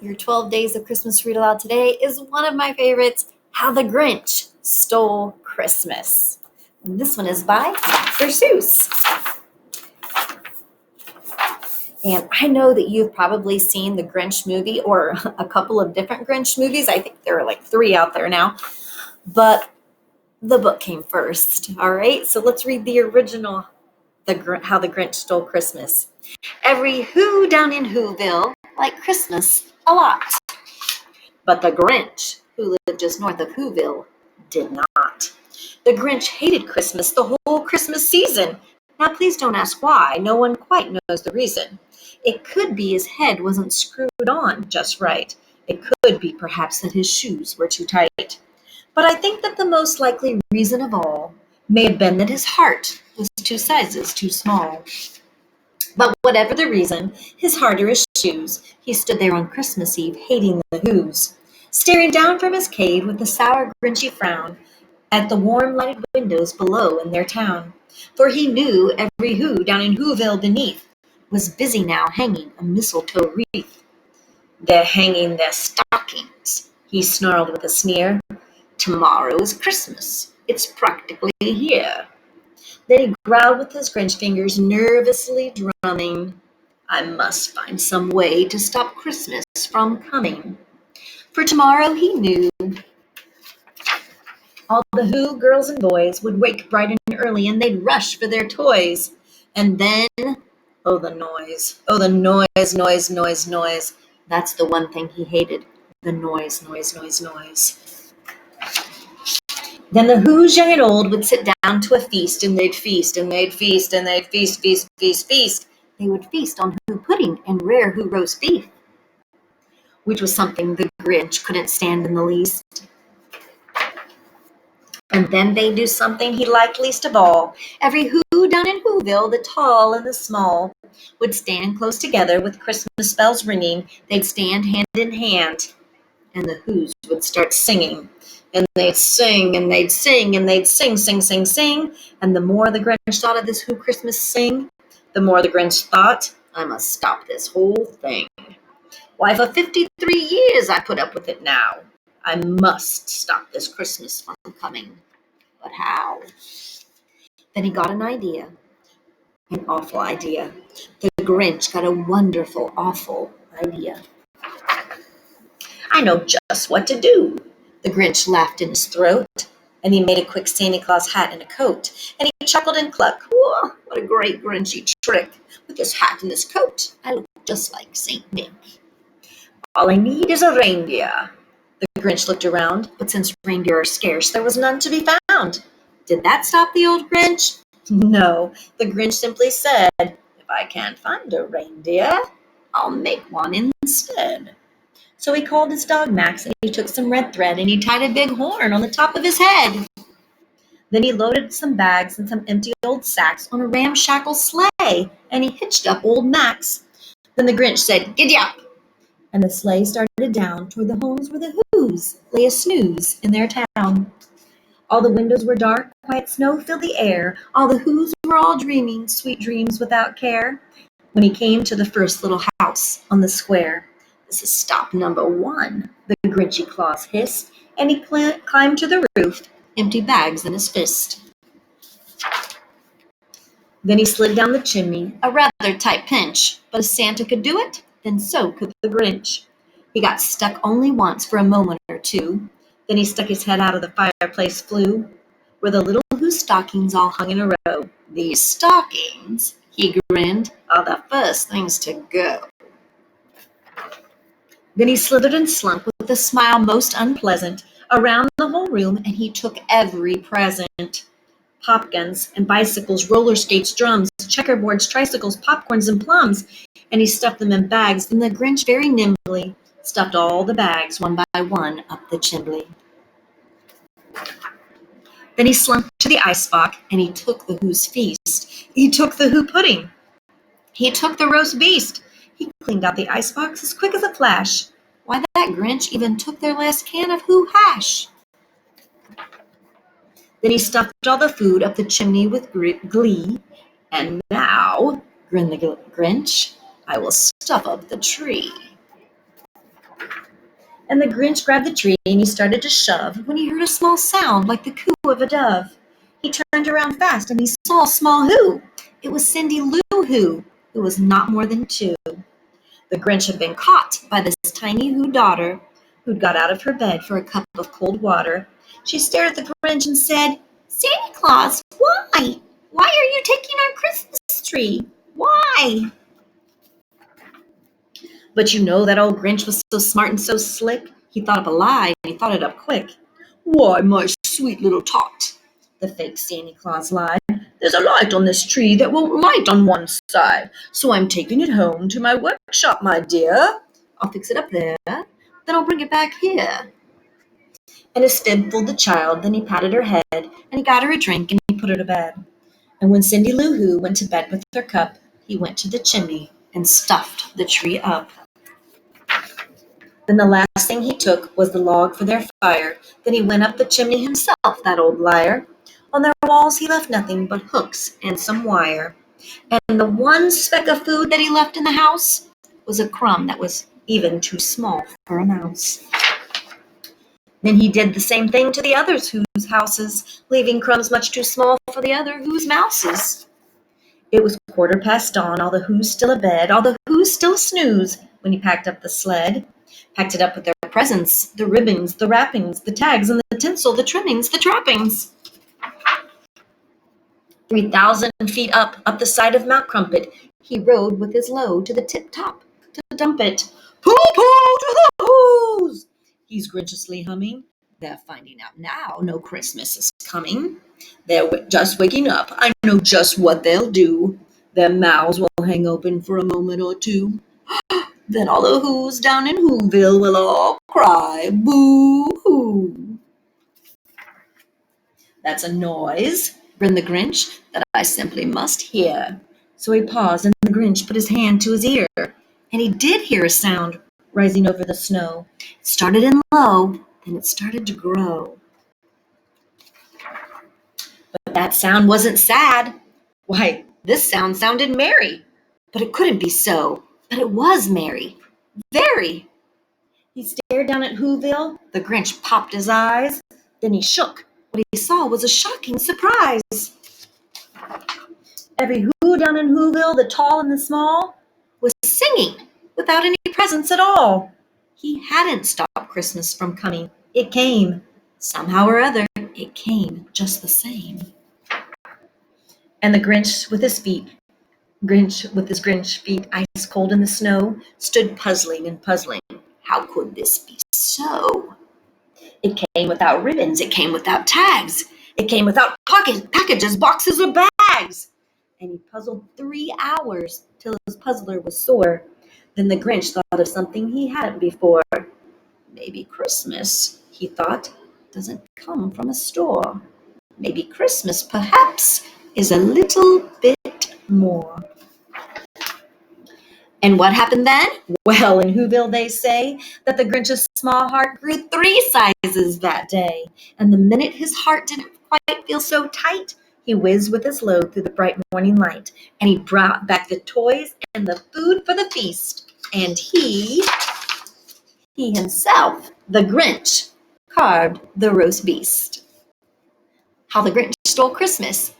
Your 12 Days of Christmas read aloud today is one of my favorites, How the Grinch Stole Christmas. And this one is by Dr. Seuss. And I know that you've probably seen the Grinch movie or a couple of different Grinch movies. I think there are like 3 out there now. But the book came first, all right? So let's read the original, How the Grinch Stole Christmas. Every Who down in Whoville liked Christmas a lot. But the Grinch, who lived just north of Whoville, did not. The Grinch hated Christmas the whole Christmas season. Now please don't ask why. No one quite knows the reason. It could be his head wasn't screwed on just right. It could be perhaps that his shoes were too tight. But I think that the most likely reason of all may have been that his heart was 2 sizes too small. But whatever the reason, his heart or his shoes, he stood there on Christmas Eve hating the Whos, staring down from his cave with a sour, grinchy frown at the warm lighted windows below in their town. For he knew every Who down in Whoville beneath was busy now hanging a mistletoe wreath. They're hanging their stockings, he snarled with a sneer. Tomorrow's Christmas. It's practically here. Then he growled with his Grinch fingers, nervously drumming. I must find some way to stop Christmas from coming. For tomorrow he knew all the Who girls and boys would wake bright and early and they'd rush for their toys. And then, oh the noise, noise. That's the one thing he hated, the noise. Then the Who's young and old would sit down to a feast, and they'd feast, and they'd feast, and they'd feast. They would feast on Who pudding and rare Who roast beef, which was something the Grinch couldn't stand in the least. And then they'd do something he liked least of all. Every Who down in Whoville, the tall and the small, would stand close together with Christmas bells ringing. They'd stand hand in hand, and the Whos would start singing. And they'd sing, and they'd sing, and they'd sing. And the more the Grinch thought of this Who Christmas sing, the more the Grinch thought, I must stop this whole thing. Why, for 53 years I put up with it now. I must stop this Christmas from coming. But how? Then he got an idea. An awful idea. The Grinch got a wonderful, awful idea. I know just what to do. The Grinch laughed in his throat, and he made a quick Santa Claus hat and a coat, and he chuckled and clucked. Whoa, what a great Grinchy trick. With this hat and this coat, I look just like Saint Nick. All I need is a reindeer. The Grinch looked around, but since reindeer are scarce, there was none to be found. Did that stop the old Grinch? No, the Grinch simply said, if I can't find a reindeer, I'll make one instead. So he called his dog Max, and he took some red thread, and he tied a big horn on the top of his head. Then he loaded some bags and some empty old sacks on a ramshackle sleigh, and he hitched up old Max. Then the Grinch said, giddy up! And the sleigh started down toward the homes where the Whos lay a snooze in their town. All the windows were dark, quiet snow filled the air. All the Whos were all dreaming sweet dreams without care. When he came to the first little house on the square, this is stop number 1, the Grinchy Claus hissed, and he climbed to the roof, empty bags in his fist. Then he slid down the chimney, a rather tight pinch, but if Santa could do it, then so could the Grinch. He got stuck only once for a moment or two. Then he stuck his head out of the fireplace flue, where the little Who stockings all hung in a row. These stockings, he grinned, are the first things to go. Then he slithered and slunk with a smile most unpleasant around the whole room, and he took every present. Pop guns and bicycles, roller skates, drums, checkerboards, tricycles, popcorns, and plums, and he stuffed them in bags. Then the Grinch very nimbly stuffed all the bags one by one up the chimney. Then he slunk to the icebox, and he took the Who's feast. He took the Who pudding. He took the roast beast. He cleaned out the icebox as quick as a flash. Why, that Grinch even took their last can of Who hash. Then he stuffed all the food up the chimney with glee. And now, grinned the Grinch, I will stuff up the tree. And the Grinch grabbed the tree and he started to shove when he heard a small sound like the coo of a dove. He turned around fast and he saw a small who. It was Cindy Lou Who, who was not more than 2. The Grinch had been caught by this tiny Who daughter who'd got out of her bed for a cup of cold water. She stared at the Grinch and said, "Santa Claus, why? Why are you taking our Christmas tree? Why?" But you know that old Grinch was so smart and so slick, he thought up a lie and he thought it up quick. "Why, my sweet little tot," the fake Santa Claus lied, "there's a light on this tree that won't light on one side, so I'm taking it home to my workshop, my dear. I'll fix it up there, then I'll bring it back here." And his fib fooled the child, then he patted her head, and he got her a drink and he put her to bed. And when Cindy Lou Who went to bed with her cup, he went to the chimney and stuffed the tree up. Then the last thing he took was the log for their fire. Then he went up the chimney himself, that old liar. On their walls he left nothing but hooks and some wire. And the one speck of food that he left in the house was a crumb that was even too small for a mouse. Then he did the same thing to the others whose houses, leaving crumbs much too small for the other whose mouses. It was dawn, all the Who's still abed, all the Who's still snooze, when he packed up the sled. Packed it up with their presents, the ribbons, the wrappings, the tags and the tinsel, the trimmings, the trappings. 3,000 feet up the side of Mount Crumpet, he rode with his load to the tip top to dump it. "Pooh, pooh to the Who's!" he's grinchiously humming. "They're finding out now no Christmas is coming. They're just waking up. I know just what they'll do. Their mouths will hang open for a moment or two. Then all the Who's down in Whoville will all cry, boo-hoo." "That's a noise," grinned the Grinch, "that I simply must hear." So he paused, and the Grinch put his hand to his ear, and he did hear a sound rising over the snow. It started in low, then it started to grow. But that sound wasn't sad. Why, this sound sounded merry. But it couldn't be so. But it was merry. Very. He stared down at Whoville. The Grinch popped his eyes. Then he shook. What he saw was a shocking surprise. Every Who down in Whoville, the tall and the small, was singing without any presents at all. He hadn't stopped Christmas from coming. It came. Somehow or other, it came just the same. And the Grinch with his Grinch feet ice cold in the snow, stood puzzling and puzzling. How could this be so? It came without ribbons, it came without tags, it came without packages, boxes, or bags. And he puzzled 3 hours till his puzzler was sore. Then the Grinch thought of something he hadn't before. Maybe Christmas, he thought, doesn't come from a store. Maybe Christmas, perhaps, is a little bit more. And what happened then? Well, in Whoville they say that the Grinch's small heart grew 3 sizes that day. And the minute his heart didn't quite feel so tight, he whizzed with his load through the bright morning light. And he brought back the toys and the food for the feast. And he himself, the Grinch, carved the roast beast. How the Grinch Stole Christmas